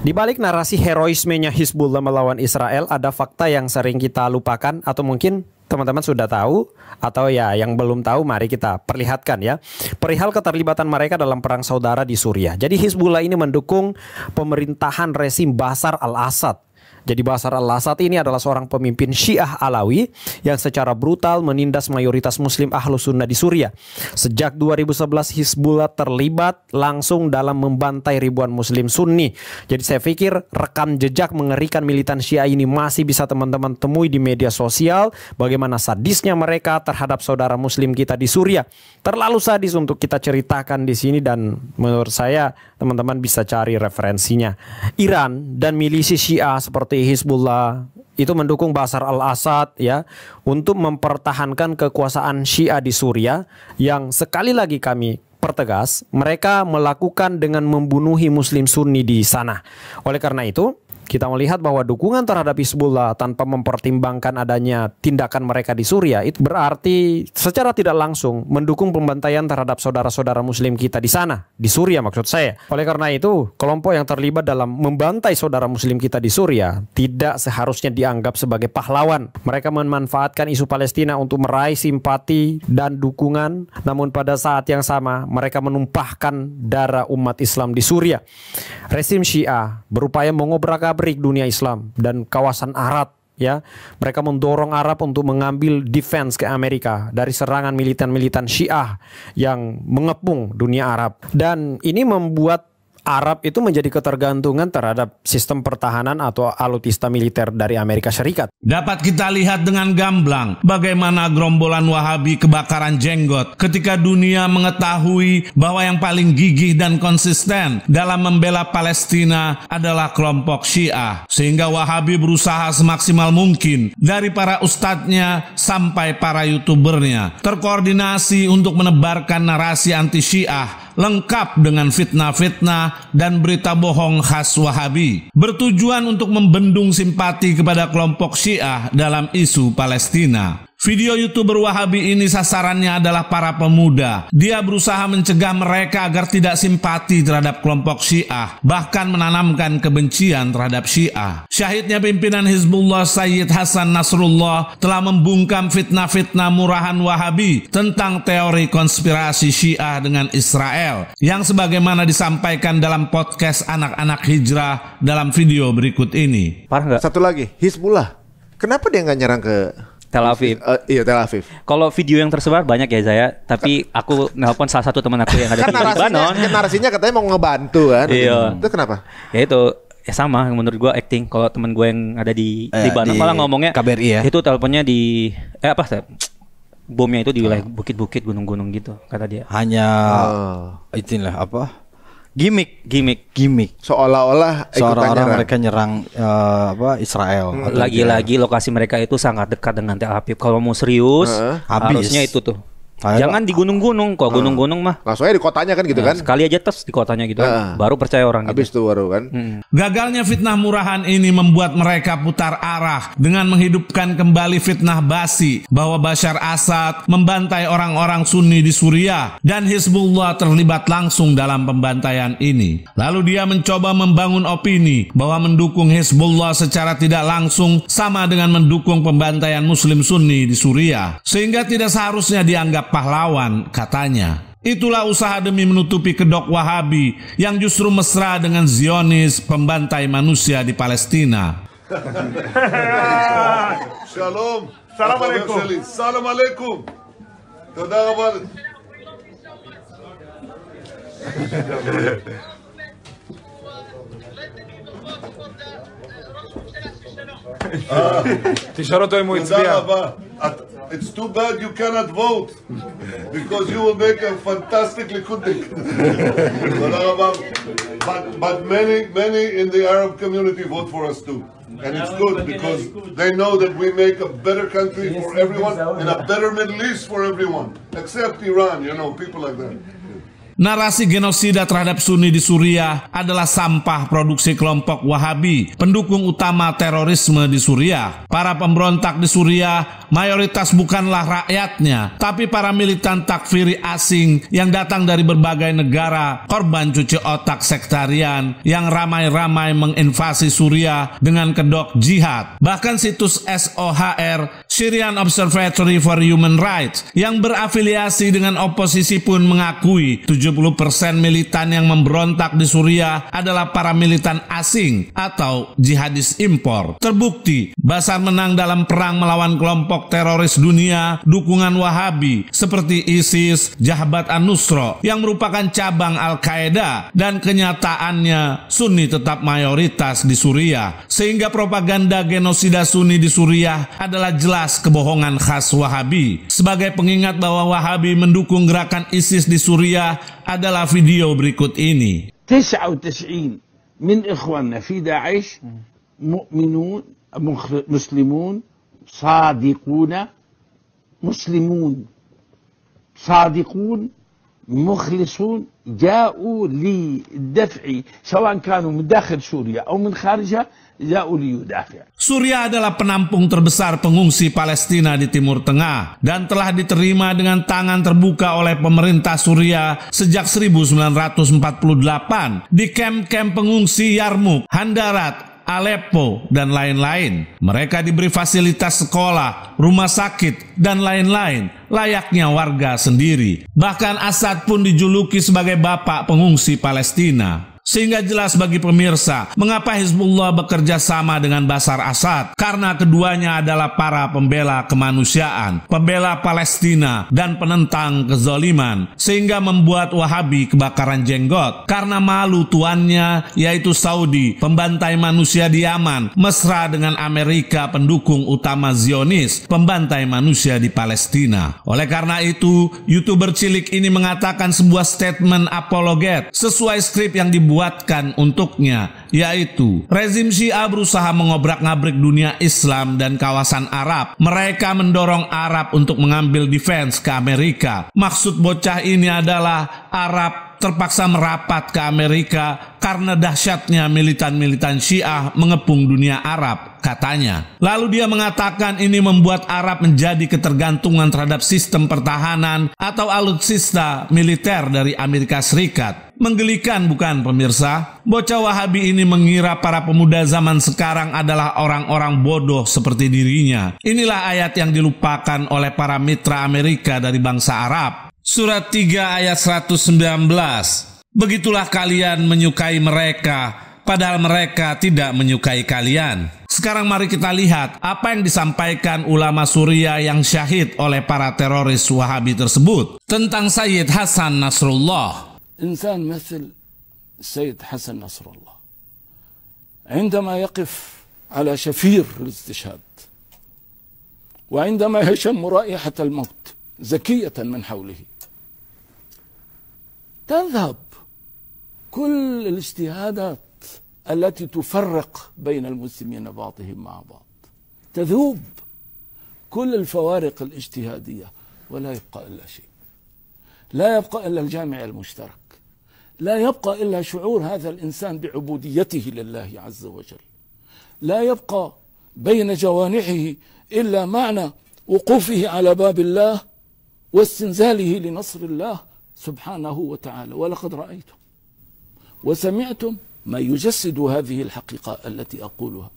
Di balik narasi heroismenya Hizbullah melawan Israel, ada fakta yang sering kita lupakan atau mungkin teman-teman sudah tahu atau ya yang belum tahu, mari kita perlihatkan ya. Perihal keterlibatan mereka dalam perang saudara di Suriah. Jadi Hizbullah ini mendukung pemerintahan rezim Bashar al-Assad. Jadi Bashar al-Assad ini adalah seorang pemimpin Syiah Alawi yang secara brutal menindas mayoritas Muslim Ahlus Sunnah di Suriah. Sejak 2011 Hizbullah terlibat langsung dalam membantai ribuan Muslim Sunni. Jadi saya pikir rekam jejak mengerikan militan Syiah ini masih bisa teman-teman temui di media sosial. Bagaimana sadisnya mereka terhadap saudara Muslim kita di Suriah. Terlalu sadis untuk kita ceritakan di sini dan menurut saya teman-teman bisa cari referensinya. Iran dan milisi Syiah seperti Hizbullah itu mendukung Bashar al-Assad ya untuk mempertahankan kekuasaan Syiah di Suriah yang sekali lagi kami pertegas mereka melakukan dengan membunuhi Muslim Sunni di sana. Oleh karena itu kita melihat bahwa dukungan terhadap Hizbullah tanpa mempertimbangkan adanya tindakan mereka di Suriah itu berarti secara tidak langsung mendukung pembantaian terhadap saudara-saudara Muslim kita di sana, di Suriah maksud saya. Oleh karena itu, kelompok yang terlibat dalam membantai saudara Muslim kita di Suriah tidak seharusnya dianggap sebagai pahlawan. Mereka memanfaatkan isu Palestina untuk meraih simpati dan dukungan, namun pada saat yang sama mereka menumpahkan darah umat Islam di Suriah. Rezim Syiah berupaya mengobrak-abrik dunia Islam dan kawasan Arab ya. Mereka mendorong Arab untuk mengambil defense ke Amerika dari serangan militan-militan Syiah yang mengepung dunia Arab. Dan ini membuat Arab itu menjadi ketergantungan terhadap sistem pertahanan atau alutista militer dari Amerika Serikat. Dapat kita lihat dengan gamblang bagaimana gerombolan Wahabi kebakaran jenggot ketika dunia mengetahui bahwa yang paling gigih dan konsisten dalam membela Palestina adalah kelompok Syiah. Sehingga Wahabi berusaha semaksimal mungkin dari para ustadznya sampai para youtubernya terkoordinasi untuk menebarkan narasi anti Syiah lengkap dengan fitnah-fitnah dan berita bohong khas Wahabi, bertujuan untuk membendung simpati kepada kelompok Syiah dalam isu Palestina. Video YouTuber Wahabi ini sasarannya adalah para pemuda. Dia berusaha mencegah mereka agar tidak simpati terhadap kelompok Syiah, bahkan menanamkan kebencian terhadap Syiah. Syahidnya pimpinan Hizbullah Sayyid Hasan Nasrullah telah membungkam fitnah-fitnah murahan Wahabi tentang teori konspirasi Syiah dengan Israel, yang sebagaimana disampaikan dalam podcast Anak-Anak Hijrah dalam video berikut ini. Parah nggak? Satu lagi, Hizbullah. Kenapa dia nggak nyerang ke Tel Aviv? Iya, Tel Aviv. Kalau video yang tersebar banyak ya saya, tapi aku nelpon salah satu teman aku yang ada di Lebanon. Narasinya katanya mau ngebantu kan. Iya. Itu kenapa? Ya itu ya sama menurut gua acting. Kalau teman gue yang ada di Lebanon malah ngomongnya KBRI ya. Itu teleponnya di bomnya itu di wilayah bukit-bukit, gunung-gunung gitu kata dia. Hanya itulah apa? Gimik. Seolah-olah mereka nyerang Israel. Lagi-lagi lokasi mereka itu sangat dekat dengan Tel Aviv. Kalau mau serius, harusnya itu tuh. Jangan di gunung-gunung, kok gunung-gunung mah. Langsung aja di kotanya kan gitu kan. Sekali aja tes di kotanya gitu kan. Baru percaya orang habis gitu. Tuh baru kan. Gagalnya fitnah murahan ini membuat mereka putar arah dengan menghidupkan kembali fitnah basi bahwa Bashar Assad membantai orang-orang Sunni di Suriah dan Hizbullah terlibat langsung dalam pembantaian ini. Lalu dia mencoba membangun opini bahwa mendukung Hizbullah secara tidak langsung sama dengan mendukung pembantaian Muslim Sunni di Suriah, sehingga tidak seharusnya dianggap pahlawan, katanya. Itulah usaha demi menutupi kedok Wahabi yang justru mesra dengan Zionis, pembantai manusia di Palestina. Shalom. Assalamualaikum. Assalamualaikum. Toda rabal. תשאל אותו אם הוא הצביע. It's too bad you cannot vote because you will make a fantastic Likud. But many in the Arab community vote for us too. And it's good because they know that we make a better country for everyone and a better Middle East for everyone, except Iran, you know, people like that. Narasi genosida terhadap Sunni di Suriah adalah sampah produksi kelompok Wahabi, pendukung utama terorisme di Suriah. Para pemberontak di Suriah mayoritas bukanlah rakyatnya, tapi para militan takfiri asing yang datang dari berbagai negara, korban cuci otak sektarian yang ramai-ramai menginvasi Suriah dengan kedok jihad. Bahkan situs SOHR, Syrian Observatory for Human Rights, yang berafiliasi dengan oposisi pun mengakui 70% militan yang memberontak di Suriah adalah para militan asing atau jihadis impor. Terbukti, Bashar menang dalam perang melawan kelompok teroris dunia dukungan Wahabi seperti ISIS, Jabhat an-Nusra yang merupakan cabang Al-Qaeda, dan kenyataannya Sunni tetap mayoritas di Suriah. Sehingga propaganda genosida Sunni di Suriah adalah jelas kebohongan khas Wahabi. Sebagai pengingat bahwa Wahabi mendukung gerakan ISIS di Suriah adalah video berikut ini. 99 من إخواننا في داعش مؤمنون مسلمون صادقون مخلصون جاءوا للدفع سواء كانوا من داخل سوريا أو من خارجها جاءوا ليدافع. Suriah adalah penampung terbesar pengungsi Palestina di Timur Tengah dan telah diterima dengan tangan terbuka oleh pemerintah Suriah sejak 1948 di kamp-kamp pengungsi Yarmouk, Handarat, Aleppo, dan lain-lain. Mereka diberi fasilitas sekolah, rumah sakit, dan lain-lain, layaknya warga sendiri. Bahkan Assad pun dijuluki sebagai bapak pengungsi Palestina. Sehingga jelas bagi pemirsa, mengapa Hizbullah bekerja sama dengan Bashar Assad? Karena keduanya adalah para pembela kemanusiaan, pembela Palestina, dan penentang kezaliman. Sehingga membuat Wahabi kebakaran jenggot. Karena malu tuannya, yaitu Saudi, pembantai manusia di Yaman, mesra dengan Amerika, pendukung utama Zionis, pembantai manusia di Palestina. Oleh karena itu, YouTuber cilik ini mengatakan sebuah statement apologet sesuai skrip yang dibuatkan untuknya, yaitu rezim Syiah berusaha mengobrak-ngabrik dunia Islam dan kawasan Arab. Mereka mendorong Arab untuk mengambil defense ke Amerika. Maksud bocah ini adalah Arab terpaksa merapat ke Amerika karena dahsyatnya militan-militan Syiah mengepung dunia Arab, katanya. Lalu dia mengatakan ini membuat Arab menjadi ketergantungan terhadap sistem pertahanan atau alutsista militer dari Amerika Serikat. Menggelikan bukan pemirsa? Bocah Wahabi ini mengira para pemuda zaman sekarang adalah orang-orang bodoh seperti dirinya. Inilah ayat yang dilupakan oleh para mitra Amerika dari bangsa Arab. Surat 3 ayat 119. Begitulah kalian menyukai mereka, padahal mereka tidak menyukai kalian. Sekarang mari kita lihat apa yang disampaikan ulama Suriah yang syahid oleh para teroris Wahabi tersebut tentang Sayyid Hasan Nasrullah. إنسان مثل السيد حسن نصر الله عندما يقف على شفير الاستشهاد وعندما يشم رائحة الموت زكية من حوله تذهب كل الاجتهادات التي تفرق بين المسلمين بعضهم مع بعض، تذوب كل الفوارق الاجتهادية ولا يبقى إلا شيء، لا يبقى إلا الجامع المشترك، لا يبقى إلا شعور هذا الإنسان بعبوديته لله عز وجل، لا يبقى بين جوانحه إلا معنى وقوفه على باب الله واستنزاله لنصر الله سبحانه وتعالى. ولقد رأيتم وسمعتم ما يجسد هذه الحقيقة التي أقولها.